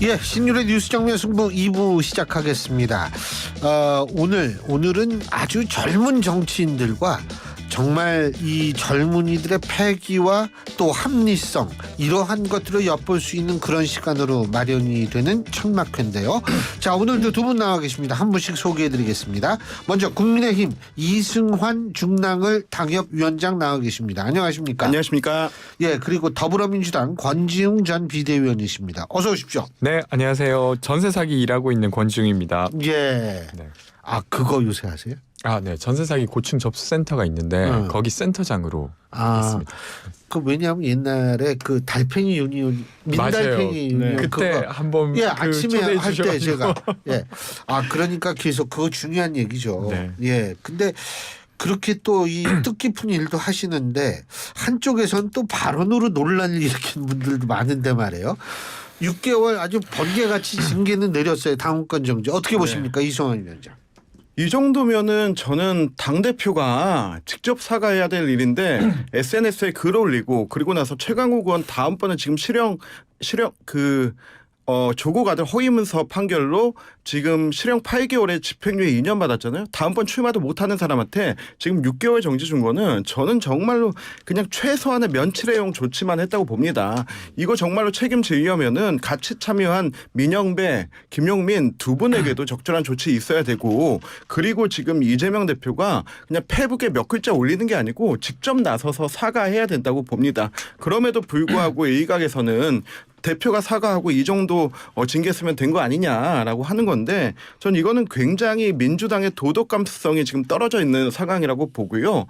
예, 신율의 뉴스 정면 승부 2부 시작하겠습니다. 오늘은 아주 젊은 정치인들과 정말 이 젊은이들의 패기와 또 합리성 이러한 것들을 엿볼 수 있는 그런 시간으로 마련이 되는 천막회인데요. 자, 오늘도 두 분 나와 계십니다. 한 분씩 소개해드리겠습니다. 먼저 국민의힘 이승환 중랑을 당협위원장 나와 계십니다. 안녕하십니까? 안녕하십니까? 예, 그리고 더불어민주당 권지웅 전 비대위원이십니다. 어서 오십시오. 네, 안녕하세요. 전세 사기 일하고 있는 권지웅입니다. 예. 네. 아, 그거 요새 하세요? 네. 전세 사기 고충 접수 센터가 있는데 거기 센터장으로 있습니다. 그 왜냐하면 옛날에 그 달팽이 유니온 민달팽이 유니온 그때 그거 한번 아침에 할 때 제가 그러니까 계속 그거 중요한 얘기죠. 네. 예. 근데 그렇게 또 이 뜻깊은 일도 하시는데 한쪽에선 또 발언으로 논란을 일으킨 분들도 많은데 말이에요. 6개월 아주 번개같이 징계는 내렸어요. 당원권 정지. 어떻게 보십니까? 이승환 위원장. 이 정도면은 저는 당대표가 직접 사과해야 될 일인데 SNS에 글 올리고 그리고 나서 최강욱 의원 다음번에 지금 실형 조국 아들 허위문서 판결로 지금 실형 8개월에 집행유예 2년 받았잖아요. 다음번 출마도 못하는 사람한테 지금 6개월 정지 준 거는 저는 정말로 그냥 최소한의 면치레용 조치만 했다고 봅니다. 이거 정말로 책임지려면은 같이 참여한 민영배, 김용민 두 분에게도 적절한 조치 있어야 되고 그리고 지금 이재명 대표가 그냥 페북에 몇 글자 올리는 게 아니고 직접 나서서 사과해야 된다고 봅니다. 그럼에도 불구하고 일각에서는 대표가 사과하고 이 정도 징계 쓰면 된 거 아니냐라고 하는 건데 전 이거는 굉장히 민주당의 도덕 감수성이 지금 떨어져 있는 상황이라고 보고요.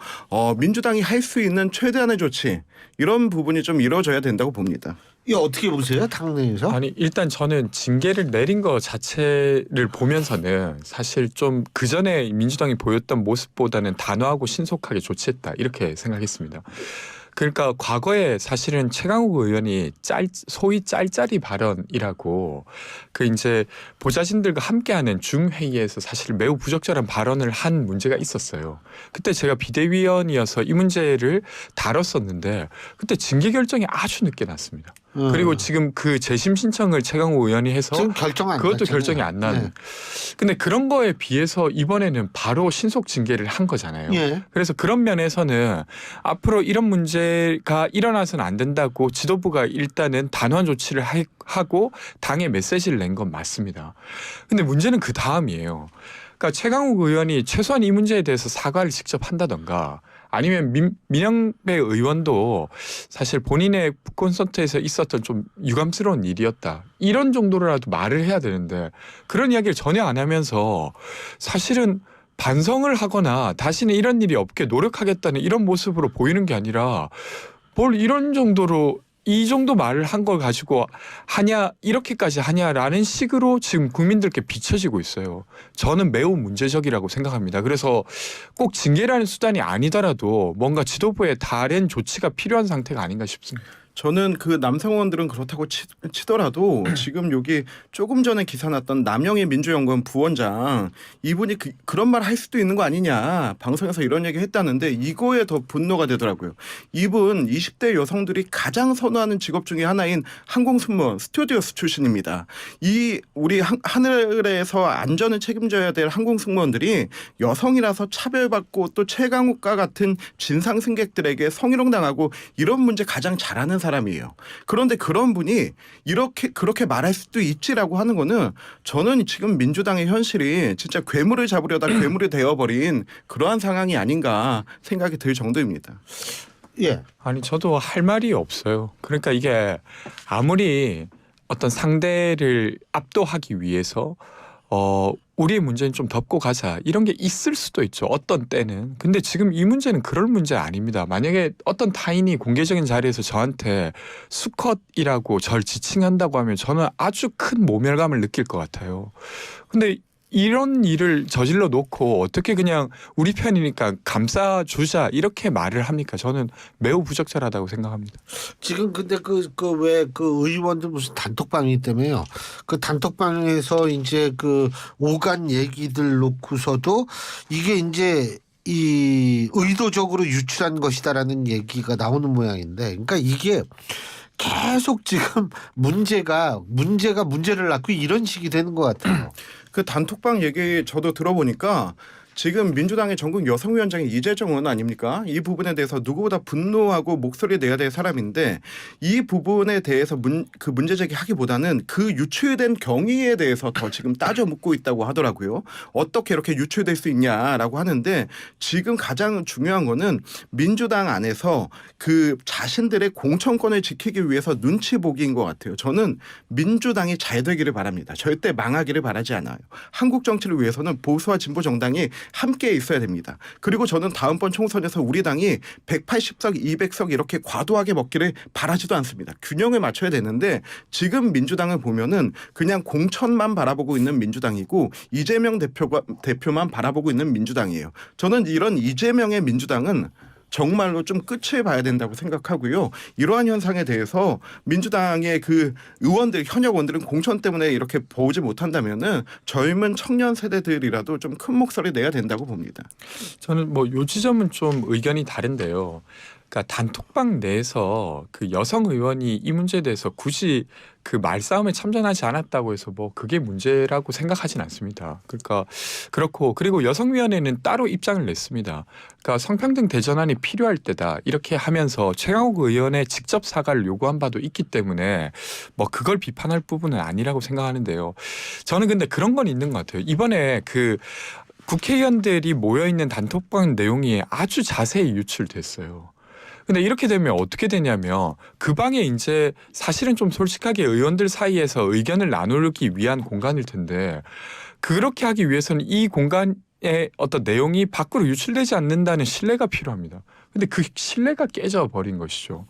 민주당이 할 수 있는 최대한의 조치 이런 부분이 좀 이루어져야 된다고 봅니다. 이 어떻게 보세요? 당내에서? 아니 일단 저는 징계를 내린 거 자체를 보면서는 사실 좀 그전에 민주당이 보였던 모습보다는 단호하고 신속하게 조치했다 이렇게 생각했습니다. 그러니까 과거에 사실은 최강욱 의원이 소위 짤짤이 발언이라고 그 이제 보좌진들과 함께하는 중회의에서 사실 매우 부적절한 발언을 한 문제가 있었어요. 그때 제가 비대위원이어서 이 문제를 다뤘었는데 그때 징계 결정이 아주 늦게 났습니다. 그리고 지금 그 재심 신청을 최강욱 의원이 해서 지금 결정 안 그것도 났잖아요. 결정이 안 난. 네. 근데 그런 거에 비해서 이번에는 바로 신속 징계를 한 거잖아요. 예. 그래서 그런 면에서는 앞으로 이런 문제가 일어나서는 안 된다고 지도부가 일단은 단호한 조치를 하고 당에 메시지를 낸 건 맞습니다. 근데 문제는 그 다음이에요. 그러니까 최강욱 의원이 최소한 이 문제에 대해서 사과를 직접 한다던가 아니면 민영배 의원도 사실 본인의 콘서트에서 있었던 좀 유감스러운 일이었다. 이런 정도로라도 말을 해야 되는데 그런 이야기를 전혀 안 하면서 사실은 반성을 하거나 다시는 이런 일이 없게 노력하겠다는 이런 모습으로 보이는 게 아니라 뭘 이런 정도로 이 정도 말을 한 걸 가지고 하냐 이렇게까지 하냐라는 식으로 지금 국민들께 비춰지고 있어요. 저는 매우 문제적이라고 생각합니다. 그래서 꼭 징계라는 수단이 아니더라도 뭔가 지도부의 다른 조치가 필요한 상태가 아닌가 싶습니다. 저는 그 남성 의원들은 그렇다고 치더라도 지금 여기 조금 전에 기사 났던 남영희 민주연구원 부원장 이분이 그런 말 할 수도 있는 거 아니냐 방송에서 이런 얘기 했다는데 이거에 더 분노가 되더라고요. 이분 20대 여성들이 가장 선호하는 직업 중에 하나인 항공승무원 스튜어디스 출신입니다. 이 우리 하늘에서 안전을 책임져야 될 항공승무원들이 여성이라서 차별받고 또 최강욱과 같은 진상 승객들에게 성희롱 당하고 이런 문제 가장 잘하는 사람이에요. 그런데 그런 분이 그렇게 말할 수도 있지라고 하는 거는 저는 지금 민주당의 현실이 진짜 괴물을 잡으려다 괴물이 되어버린 그러한 상황이 아닌가 생각이 들 정도입니다. 예. 아니 저도 할 말이 없어요. 그러니까 이게 아무리 어떤 상대를 압도하기 위해서 우리의 문제는 좀 덮고 가자 이런 게 있을 수도 있죠. 어떤 때는. 근데 지금 이 문제는 그럴 문제 아닙니다. 만약에 어떤 타인이 공개적인 자리에서 저한테 수컷이라고 절 지칭한다고 하면 저는 아주 큰 모멸감을 느낄 것 같아요. 근데 이런 일을 저질러 놓고 어떻게 그냥 우리 편이니까 감싸주자 이렇게 말을 합니까? 저는 매우 부적절하다고 생각합니다. 지금 근데 왜 그 의원들 무슨 단톡방이기 때문에요. 그 단톡방에서 이제 그 오간 얘기들 놓고서도 이게 이제 이 의도적으로 유출한 것이다라는 얘기가 나오는 모양인데, 그러니까 이게 계속 지금 문제를 낳고 이런 식이 되는 것 같아요. 그 단톡방 얘기 저도 들어보니까 지금 민주당의 전국 여성위원장이 이재정 의원 아닙니까? 이 부분에 대해서 누구보다 분노하고 목소리 내야 될 사람인데 이 부분에 대해서 그 문제 제기하기보다는 그 유출된 경위에 대해서 더 지금 따져 묻고 있다고 하더라고요. 어떻게 이렇게 유출될 수 있냐라고 하는데 지금 가장 중요한 거는 민주당 안에서 그 자신들의 공천권을 지키기 위해서 눈치 보기인 것 같아요. 저는 민주당이 잘 되기를 바랍니다. 절대 망하기를 바라지 않아요. 한국 정치를 위해서는 보수와 진보 정당이 함께 있어야 됩니다. 그리고 저는 다음번 총선에서 우리 당이 180석, 200석 이렇게 과도하게 먹기를 바라지도 않습니다. 균형을 맞춰야 되는데 지금 민주당을 보면은 그냥 공천만 바라보고 있는 민주당이고 이재명 대표만 바라보고 있는 민주당이에요. 저는 이런 이재명의 민주당은 정말로 좀 끝을 봐야 된다고 생각하고요. 이러한 현상에 대해서 민주당의 그 의원들, 현역 의원들은 공천 때문에 이렇게 보지 못한다면은 젊은 청년 세대들이라도 좀 큰 목소리 내야 된다고 봅니다. 저는 뭐 요 지점은 좀 의견이 다른데요. 그러니까 단톡방 내에서 그 여성 의원이 이 문제에 대해서 굳이 그 말싸움에 참전하지 않았다고 해서 뭐 그게 문제라고 생각하진 않습니다. 그러니까 그렇고 그리고 여성위원회는 따로 입장을 냈습니다. 그러니까 성평등 대전환이 필요할 때다 이렇게 하면서 최강욱 의원의 직접 사과를 요구한 바도 있기 때문에 뭐 그걸 비판할 부분은 아니라고 생각하는데요. 저는 근데 그런 건 있는 것 같아요. 이번에 그 국회의원들이 모여 있는 단톡방 내용이 아주 자세히 유출됐어요. 근데 이렇게 되면 어떻게 되냐면 그 방에 이제 사실은 좀 솔직하게 의원들 사이에서 의견을 나누기 위한 공간일 텐데 그렇게 하기 위해서는 이 공간의 어떤 내용이 밖으로 유출되지 않는다는 신뢰가 필요합니다. 근데 그 신뢰가 깨져 버린 것이죠.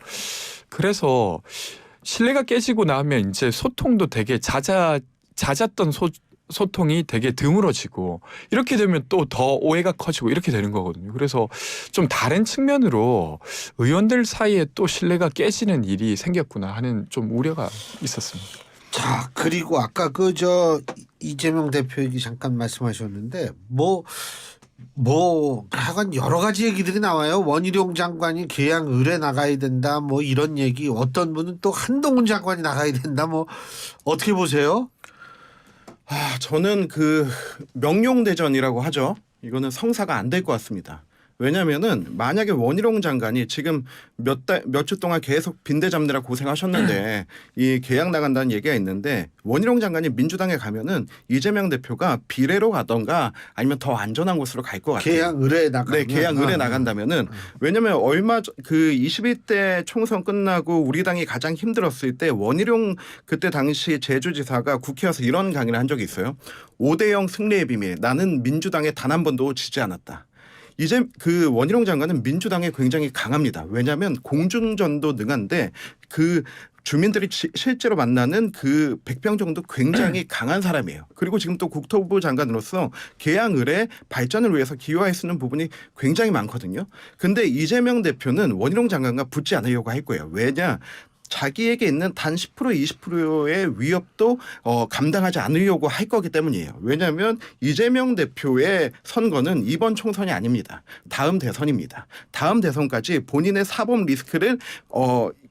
그래서 신뢰가 깨지고 나면 이제 소통도 되게 잦았던 소통이 되게 드물어지고 이렇게 되면 또 더 오해가 커지고 이렇게 되는 거거든요. 그래서 좀 다른 측면으로 의원들 사이에 또 신뢰가 깨지는 일이 생겼구나 하는 좀 우려가 있었습니다. 자, 그리고 아까 이재명 대표 얘기 잠깐 말씀하셨는데 하여간 여러 가지 얘기들이 나와요. 원희룡 장관이 계양 을에 나가야 된다. 뭐 이런 얘기. 어떤 분은 또 한동훈 장관이 나가야 된다. 뭐 어떻게 보세요? 저는 그 명룡대전이라고 하죠. 이거는 성사가 안 될 것 같습니다. 왜냐면은 만약에 원희룡 장관이 지금 몇 주 동안 계속 빈대 잡느라 고생하셨는데 이 계약 나간다는 얘기가 있는데 원희룡 장관이 민주당에 가면은 이재명 대표가 비례로 가던가 아니면 더 안전한 곳으로 갈 것 같아요. 계양 을에 나가. 네, 계양 을에 나간다면은 왜냐면 그 21대 총선 끝나고 우리 당이 가장 힘들었을 때 원희룡 그때 당시 제주지사가 국회에 와서 이런 강의를 한 적이 있어요. 5대0 승리의 비밀. 나는 민주당에 단 한 번도 지지 않았다. 이제 그 원희룡 장관은 민주당에 굉장히 강합니다. 왜냐하면 공중전도 능한데 그 주민들이 실제로 만나는 그 100병 정도 굉장히 강한 사람이에요. 그리고 지금 또 국토부 장관으로서 계양을의 발전을 위해서 기여할 수 있는 부분이 굉장히 많거든요. 근데 이재명 대표는 원희룡 장관과 붙지 않으려고 할 거예요. 왜냐? 자기에게 있는 단 10% 20%의 위협도 감당하지 않으려고 할 거기 때문이에요. 왜냐하면 이재명 대표의 선거는 이번 총선이 아닙니다. 다음 대선입니다. 다음 대선까지 본인의 사법 리스크를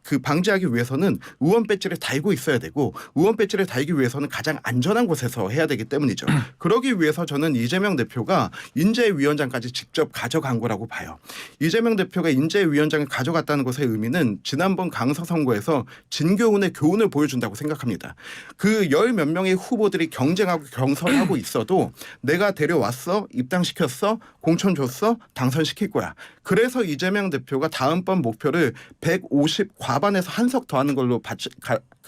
그 방지하기 위해서는 의원 배지를 달고 있어야 되고 의원 배지를 달기 위해서는 가장 안전한 곳에서 해야 되기 때문이죠. 그러기 위해서 저는 이재명 대표가 인재위원장까지 직접 가져간 거라고 봐요. 이재명 대표가 인재위원장을 가져갔다는 것의 의미는 지난번 강서 선거에서 진교훈의 교훈을 보여준다고 생각합니다. 그 열 몇 명의 후보들이 경쟁하고 경선하고 있어도 내가 데려왔어, 입당시켰어, 공천 줬어, 당선시킬 거야. 그래서 이재명 대표가 다음번 목표를 150 과반에서 한 석 더하는 걸로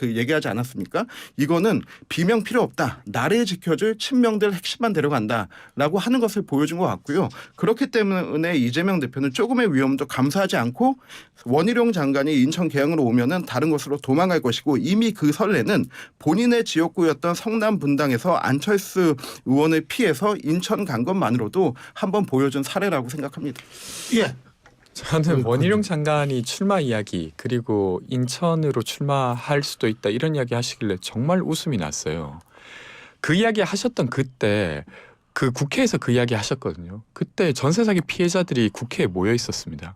얘기하지 않았습니까? 이거는 비명 필요 없다. 나를 지켜줄 친명들 핵심만 데려간다라고 하는 것을 보여준 것 같고요. 그렇기 때문에 이재명 대표는 조금의 위험도 감수하지 않고 원희룡 장관이 인천 계양으로 오면은 다른 곳으로 도망갈 것이고 이미 그 선례는 본인의 지역구였던 성남 분당에서 안철수 의원을 피해서 인천 간 것만으로도 한번 보여준 사례라고 생각합니다. 예. 저는 원희룡 장관이 출마 이야기 그리고 인천으로 출마할 수도 있다 이런 이야기 하시길래 정말 웃음이 났어요. 그 이야기 하셨던 그때 그 국회에서 그 이야기 하셨거든요. 그때 전세 사기 피해자들이 국회에 모여 있었습니다.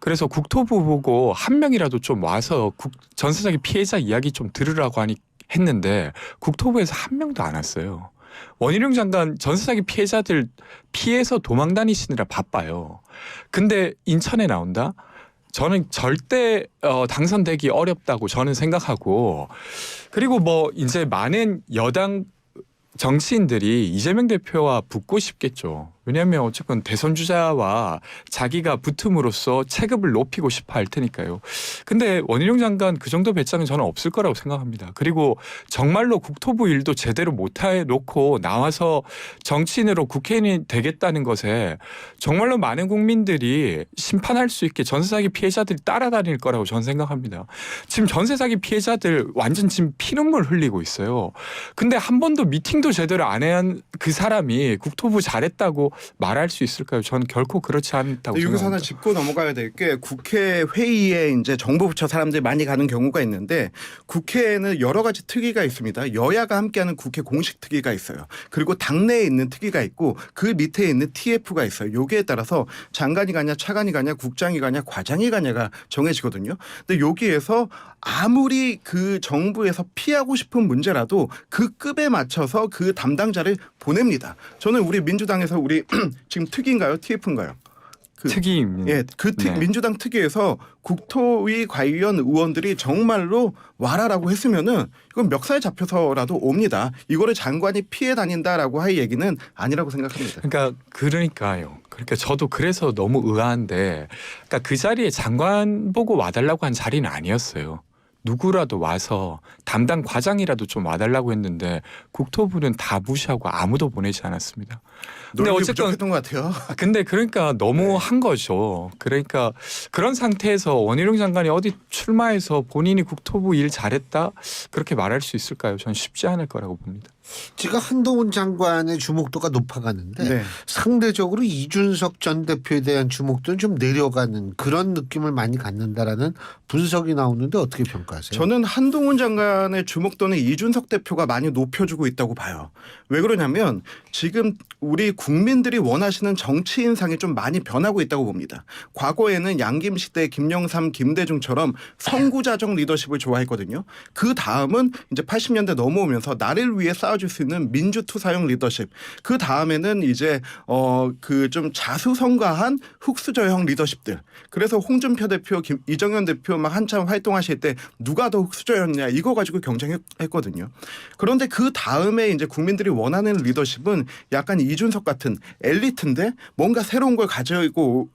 그래서 국토부 보고 한 명이라도 좀 와서 전세사기 피해자 이야기 좀 들으라고 했는데 국토부에서 한 명도 안 왔어요. 원희룡 장관 전세사기 피해자들 피해서 도망 다니시느라 바빠요. 근데 인천에 나온다? 저는 절대 당선되기 어렵다고 저는 생각하고, 그리고 뭐 이제 많은 여당 정치인들이 이재명 대표와 붙고 싶겠죠. 왜냐하면 어쨌건 대선 주자와 자기가 붙음으로써 체급을 높이고 싶어 할 테니까요. 근데 원희룡 장관 그 정도 배짱은 저는 없을 거라고 생각합니다. 그리고 정말로 국토부 일도 제대로 못 해놓고 나와서 정치인으로 국회의원이 되겠다는 것에 정말로 많은 국민들이 심판할 수 있게 전세사기 피해자들이 따라다닐 거라고 저는 생각합니다. 지금 전세사기 피해자들 완전 지금 피눈물 흘리고 있어요. 근데 한 번도 미팅도 제대로 안 한 그 사람이 국토부 잘했다고 말할 수 있을까요? 저는 결코 그렇지 않다고 생각합니다. 여기서 하나 짚고 넘어가야 될 게 국회 회의에 이제 정부 부처 사람들이 많이 가는 경우가 있는데 국회에는 여러 가지 특위가 있습니다. 여야가 함께하는 국회 공식 특위가 있어요. 그리고 당내에 있는 특위가 있고 그 밑에 있는 TF가 있어요. 여기에 따라서 장관이 가냐 차관이 가냐 국장이 가냐 과장이 가냐가 정해지거든요. 근데 여기에서 아무리 그 정부에서 피하고 싶은 문제라도 그 급에 맞춰서 그 담당자를 보냅니다. 저는 우리 민주당에서 우리 지금 특위인가요? TF인가요? 특위입니다. 예, 네. 민주당 특위에서 국토위 관련 의원들이 정말로 와라라고 했으면은 이건 멱살 잡혀서라도 옵니다. 이거를 장관이 피해 다닌다라고 할 얘기는 아니라고 생각합니다. 그러니까요. 그러니까 저도 그래서 너무 의아한데, 그러니까 그 자리에 장관 보고 와달라고 한 자리는 아니었어요. 누구라도 와서 담당 과장이라도 좀 와달라고 했는데 국토부는 다 무시하고 아무도 보내지 않았습니다. 근데 어쨌든 부족했던 것 같아요. 근데 그러니까 너무 한 거죠. 그러니까 그런 상태에서 원희룡 장관이 어디 출마해서 본인이 국토부 일 잘했다 그렇게 말할 수 있을까요? 저는 쉽지 않을 거라고 봅니다. 지금 한동훈 장관의 주목도가 높아가는데 네. 상대적으로 이준석 전 대표에 대한 주목도는 좀 내려가는 그런 느낌을 많이 갖는다라는 분석이 나오는데 어떻게 평가하세요? 저는 한동훈 장관의 주목도는 이준석 대표가 많이 높여주고 있다고 봐요. 왜 그러냐면 지금 우리 국민들이 원하시는 정치 인상이 좀 많이 변하고 있다고 봅니다. 과거에는 양김시대, 김영삼, 김대중처럼 선구자적 리더십을 좋아했거든요. 그 다음은 이제 80년대 넘어오면서 나를 위해 쌓아줄 수 있는 민주투사형 리더십. 그 다음에는 이제 그 좀 자수성가한 흑수저형 리더십들. 그래서 홍준표 대표, 이정현 대표 막 한참 활동하실 때 누가 더 흑수저였냐 이거 가지고 경쟁했거든요. 그런데 그 다음에 이제 국민들이 원하는 리더십은 약간 이준석 같은 엘리트인데 뭔가 새로운 걸 가지고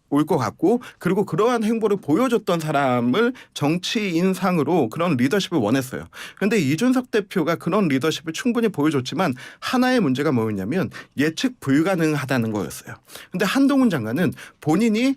올 것 같고, 그리고 그러한 행보를 보여줬던 사람을 정치인상으로 그런 리더십을 원했어요. 그런데 이준석 대표가 그런 리더십을 충분히 보여줬지만 하나의 문제가 뭐였냐면 예측 불가능하다는 거였어요. 그런데 한동훈 장관은 본인이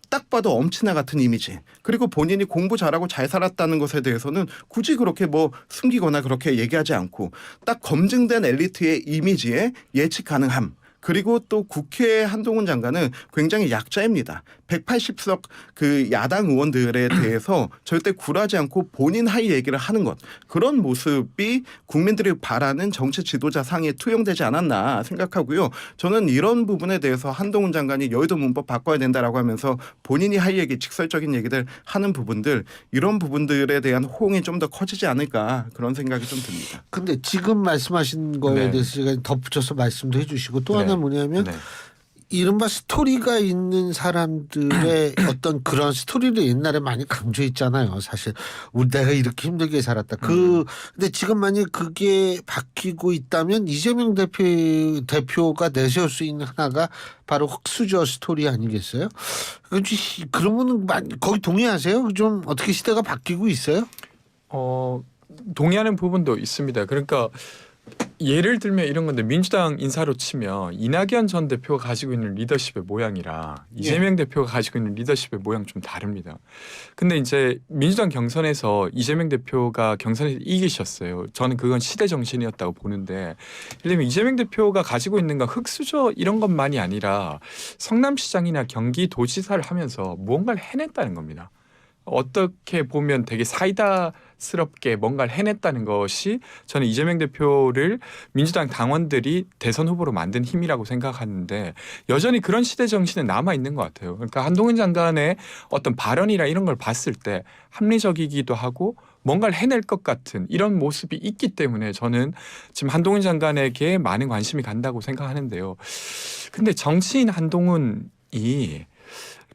딱 봐도 엄친아 같은 이미지, 그리고 본인이 공부 잘하고 잘 살았다는 것에 대해서는 굳이 그렇게 뭐 숨기거나 그렇게 얘기하지 않고 딱 검증된 엘리트의 이미지에 예측 가능함, 그리고 또 국회 한동훈 장관은 굉장히 약자입니다. 180석 그 야당 의원들에 대해서 절대 굴하지 않고 본인 할 얘기를 하는 것, 그런 모습이 국민들이 바라는 정치 지도자 상에 투영되지 않았나 생각하고요. 저는 이런 부분에 대해서 한동훈 장관이 여의도 문법 바꿔야 된다라고 하면서 본인이 할 얘기, 직설적인 얘기들 하는 부분들, 이런 부분들에 대한 호응이 좀 더 커지지 않을까 그런 생각이 좀 듭니다. 근데 지금 말씀하신 거에 네. 대해서 제가 덧붙여서 말씀도 해주시고 또 네. 하나 뭐냐면 네. 이른바 스토리가 있는 사람들의 어떤 그런 스토리를 옛날에 많이 강조했잖아요. 사실 우리 내가 이렇게 힘들게 살았다. 근데 지금 만약 그게 바뀌고 있다면 이재명 대표가 내세울 수 있는 하나가 바로 흑수저 스토리 아니겠어요? 그러면 거기 동의하세요? 좀 어떻게 시대가 바뀌고 있어요? 동의하는 부분도 있습니다. 그러니까 예를 들면 이런 건데, 민주당 인사로 치면 이낙연 전 대표가 가지고 있는 리더십의 모양이라 이재명 대표가 가지고 있는 리더십의 모양 좀 다릅니다. 근데 이제 민주당 경선에서 이재명 대표가 경선에서 이기셨어요. 저는 그건 시대 정신이었다고 보는데, 예를 들면 이재명 대표가 가지고 있는 건 흑수저 이런 것만이 아니라 성남시장이나 경기도지사를 하면서 무언가를 해냈다는 겁니다. 어떻게 보면 되게 사이다스럽게 뭔가를 해냈다는 것이 저는 이재명 대표를 민주당 당원들이 대선 후보로 만든 힘이라고 생각하는데 여전히 그런 시대 정신은 남아 있는 것 같아요. 그러니까 한동훈 장관의 어떤 발언이나 이런 걸 봤을 때 합리적이기도 하고 뭔가를 해낼 것 같은 이런 모습이 있기 때문에 저는 지금 한동훈 장관에게 많은 관심이 간다고 생각하는데요. 근데 정치인 한동훈이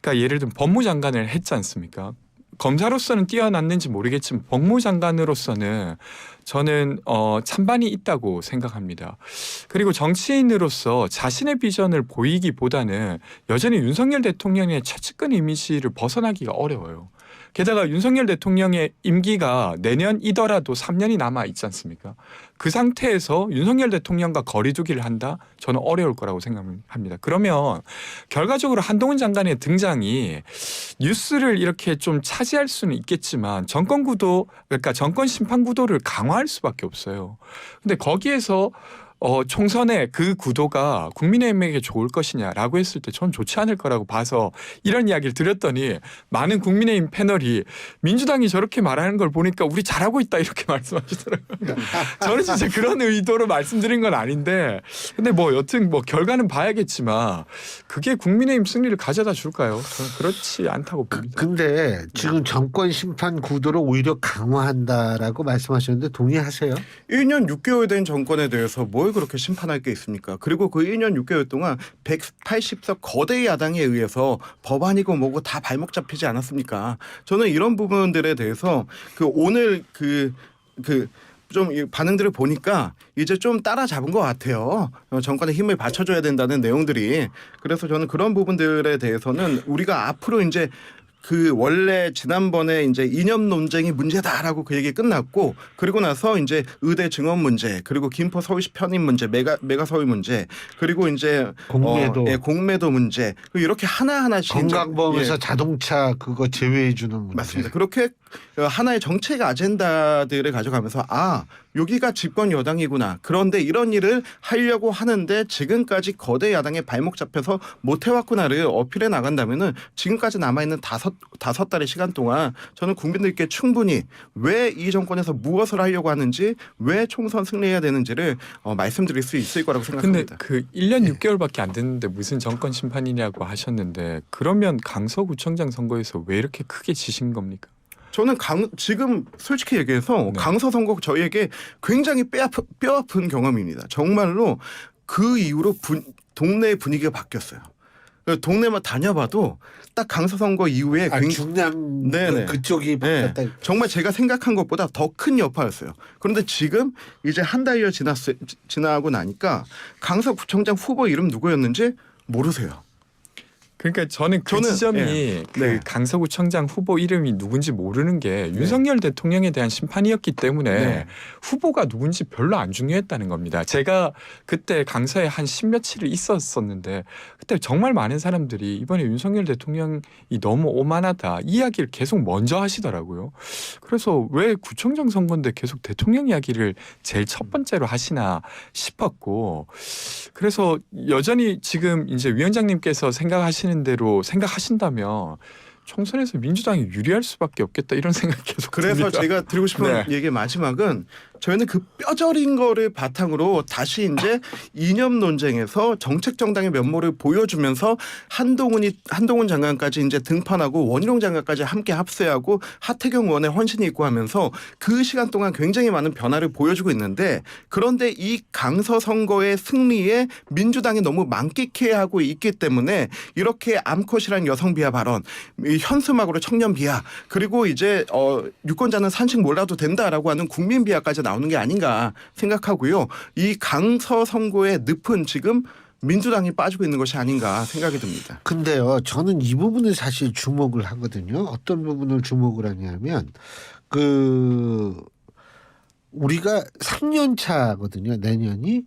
그러니까 예를 들면 법무장관을 했지 않습니까? 검사로서는 뛰어났는지 모르겠지만 법무장관으로서는 저는 찬반이 있다고 생각합니다. 그리고 정치인으로서 자신의 비전을 보이기보다는 여전히 윤석열 대통령의 최측근 이미지를 벗어나기가 어려워요. 게다가 윤석열 대통령의 임기가 내년이더라도 3년이 남아 있지 않습니까? 그 상태에서 윤석열 대통령과 거리두기를 한다? 저는 어려울 거라고 생각합니다. 그러면 결과적으로 한동훈 장관의 등장이 뉴스를 이렇게 좀 차지할 수는 있겠지만 정권 구도, 그러니까 정권 심판 구도를 강화할 수밖에 없어요. 근데 거기에서 총선의 그 구도가 국민의힘에게 좋을 것이냐라고 했을 때 전 좋지 않을 거라고 봐서 이런 이야기를 드렸더니 많은 국민의힘 패널이 민주당이 저렇게 말하는 걸 보니까 우리 잘하고 있다 이렇게 말씀하시더라고요. 저는 진짜 그런 의도로 말씀드린 건 아닌데 근데 뭐 여튼 뭐 결과는 봐야겠지만 그게 국민의힘 승리를 가져다 줄까요? 저는 그렇지 않다고 봅니다. 근데 지금 정권 심판 구도를 오히려 강화한다라고 말씀하셨는데 동의하세요? 1년 6개월 된 정권에 대해서 뭘 그렇게 심판할 게 있습니까? 그리고 그 1년 6개월 동안 180석 거대 야당에 의해서 법안이고 뭐고 다 발목 잡히지 않았습니까? 저는 이런 부분들에 대해서 오늘 좀 반응들을 보니까 이제 좀 따라잡은 것 같아요. 정권에 힘을 받쳐줘야 된다는 내용들이. 그래서 저는 그런 부분들에 대해서는 우리가 앞으로 이제 원래 지난번에 이제 이념 논쟁이 문제다라고 그 얘기 끝났고 그리고 나서 이제 의대 증원 문제 그리고 김포 서울시 편입 문제 메가 서울 문제 그리고 이제 공매도 문제 이렇게 하나하나씩 건강보험에서 자동차 그거 제외해 주는 문제. 맞습니다. 그렇게 하나의 정책 아젠다들을 가져가면서 여기가 집권 여당이구나. 그런데 이런 일을 하려고 하는데 지금까지 거대 야당에 발목 잡혀서 못 해왔구나를 어필해 나간다면은 지금까지 남아있는 다섯 달의 시간 동안 저는 국민들께 충분히 왜 이 정권에서 무엇을 하려고 하는지 왜 총선 승리해야 되는지를 말씀드릴 수 있을 거라고 생각합니다. 근데 1년 6개월밖에 안 됐는데 무슨 정권 심판이냐고 하셨는데 그러면 강서구청장 선거에서 왜 이렇게 크게 지신 겁니까? 저는 지금 솔직히 얘기해서 강서 선거 저희에게 굉장히 뼈아픈 경험입니다. 정말로 그 이후로 동네의 분위기가 바뀌었어요. 동네만 다녀봐도 딱 강서 선거 이후에 중남 그쪽이 바뀌었다. 정말 제가 생각한 것보다 더 큰 여파였어요. 그런데 지금 이제 한 달여 지나고 나니까 강서구청장 후보 이름 누구였는지 모르세요. 그러니까 저는 지점이 강서구청장 후보 이름이 누군지 모르는 게 윤석열 대통령에 대한 심판이었기 때문에 후보가 누군지 별로 안 중요했다는 겁니다. 제가 그때 강서에 한 10며칠을 있었었는데 그때 정말 많은 사람들이 이번에 윤석열 대통령이 너무 오만하다 이 이야기를 계속 먼저 하시더라고요. 그래서 왜 구청장 선거인데 계속 대통령 이야기를 제일 첫 번째로 하시나 싶었고 그래서 여전히 지금 이제 위원장님께서 생각하시는 대로 생각하신다면 총선에서 민주당이 유리할 수밖에 없겠다 이런 생각이 계속 그래서 듭니다. 제가 드리고 싶은 얘기의 마지막은 저희는 그 뼈저린 거를 바탕으로 다시 이제 이념 논쟁에서 정책 정당의 면모를 보여주면서 한동훈 장관까지 이제 등판하고 원희룡 장관까지 함께 합세하고 하태경 의원의 헌신이 있고 하면서 그 시간 동안 굉장히 많은 변화를 보여주고 있는데 그런데 이 강서 선거의 승리에 민주당이 너무 만끽해하고 있기 때문에 이렇게 암컷이란 여성 비하 발언, 이 현수막으로 청년 비하 그리고 이제 유권자는 산책 몰라도 된다라고 하는 국민 비하까지 나오는 게 아닌가 생각하고요. 이 강서 선거의 늪은 지금 민주당이 빠지고 있는 것이 아닌가 생각이 듭니다. 근데요, 저는 이 부분을 사실 주목을 하거든요. 어떤 부분을 주목을 하냐면 우리가 3년 차거든요. 내년이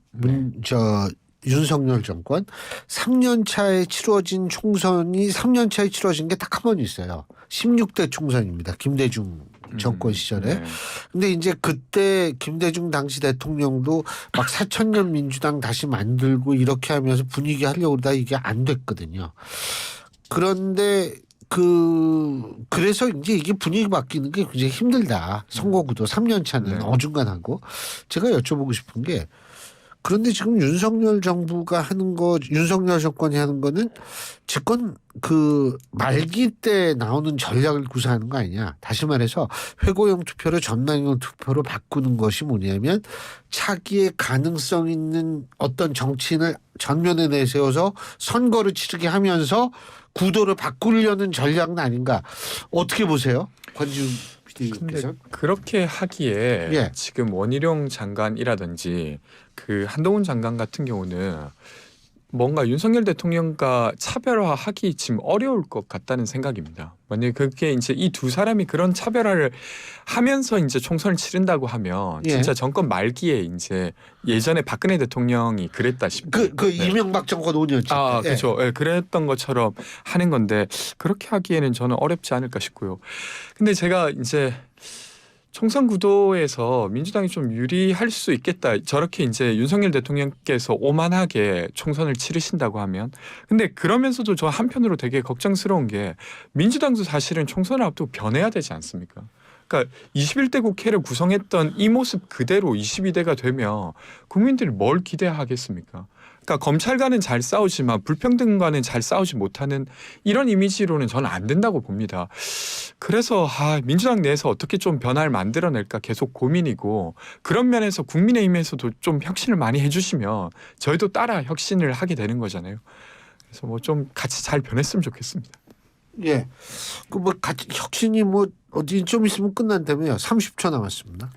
윤석열 정권 3년 차에 치러진 총선이 3년 차에 치러진 게 딱 한 번 있어요. 16대 총선입니다. 김대중 정권 시절에. 근데 이제 그때 김대중 당시 대통령도 막 4천년 민주당 다시 만들고 이렇게 하면서 분위기 하려고 그러다 이게 안 됐거든요. 그런데 그래서 이제 이게 분위기 바뀌는 게 굉장히 힘들다. 선거구도 3년 차는 네. 어중간하고 제가 여쭤보고 싶은 게 그런데 지금 윤석열 정부가 하는 거, 윤석열 정권이 하는 거는 집권 말기 때 나오는 전략을 구사하는 거 아니냐. 다시 말해서 회고형 투표를 전망형 투표로 바꾸는 것이 뭐냐면 차기의 가능성 있는 어떤 정치인을 전면에 내세워서 선거를 치르게 하면서 구도를 바꾸려는 전략은 아닌가. 어떻게 보세요? 권지훈 근데 PD께서. 그렇게 하기에 예. 지금 원희룡 장관이라든지 그 한동훈 장관 같은 경우는 뭔가 윤석열 대통령과 차별화하기 지금 어려울 것 같다는 생각입니다. 만약에 그게 이제 이 두 사람이 그런 차별화를 하면서 이제 총선을 치른다고 하면 예. 진짜 정권 말기에 이제 예전에 박근혜 대통령이 그랬다시피 네. 이명박 정권 5년째. 아, 그렇죠. 예, 그랬던 것처럼 하는 건데 그렇게 하기에는 저는 어렵지 않을까 싶고요. 근데 제가 이제 총선 구도에서 민주당이 좀 유리할 수 있겠다. 저렇게 이제 윤석열 대통령께서 오만하게 총선을 치르신다고 하면. 근데 그러면서도 저 한편으로 되게 걱정스러운 게 민주당도 사실은 총선을 앞두고 변해야 되지 않습니까? 그러니까 21대 국회를 구성했던 이 모습 그대로 22대가 되면 국민들이 뭘 기대하겠습니까? 그러니까 검찰과는 잘 싸우지만 불평등과는 잘 싸우지 못하는 이런 이미지로는 저는 안 된다고 봅니다. 그래서 민주당 내에서 어떻게 좀 변화를 만들어낼까 계속 고민이고 그런 면에서 국민의힘에서도 좀 혁신을 많이 해주시면 저희도 따라 혁신을 하게 되는 거잖아요. 그래서 뭐 좀 같이 잘 변했으면 좋겠습니다. 예. 같이 혁신이 어디 좀 있으면 끝난다며요. 30초 남았습니다.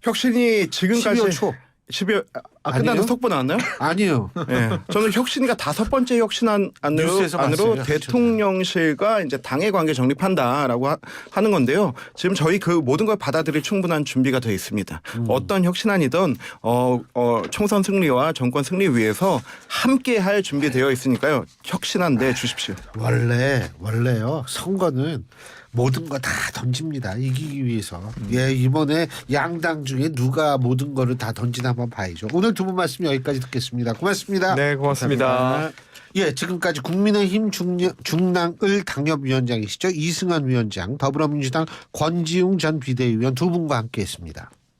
혁신이 12월 지금까지 초. 12월 아니에요? 끝나서 속보 나왔나요? 아니요. 네. 저는 혁신이가 5번째 혁신안 안으로 뉴스에서 봤어요. 대통령실과 이제 당의 관계 정립한다라고 하는 건데요. 지금 저희 그 모든 걸 받아들일 충분한 준비가 되어 있습니다. 어떤 혁신안이든 총선 승리와 정권 승리 위해서 함께할 준비되어 있으니까요. 혁신안 내 주십시오. 원래요. 선거는 모든 거 다 던집니다. 이기기 위해서. 예, 이번에 양당 중에 누가 모든 거를 다 던지나 한번 봐야죠. 오늘 두 분 말씀 여기까지 듣겠습니다. 고맙습니다. 네, 고맙습니다. 감사합니다. 예, 지금까지 국민의힘 중랑을 당협위원장이시죠. 이승환 위원장, 더불어민주당 권지웅 전 비대위원 두 분과 함께했습니다.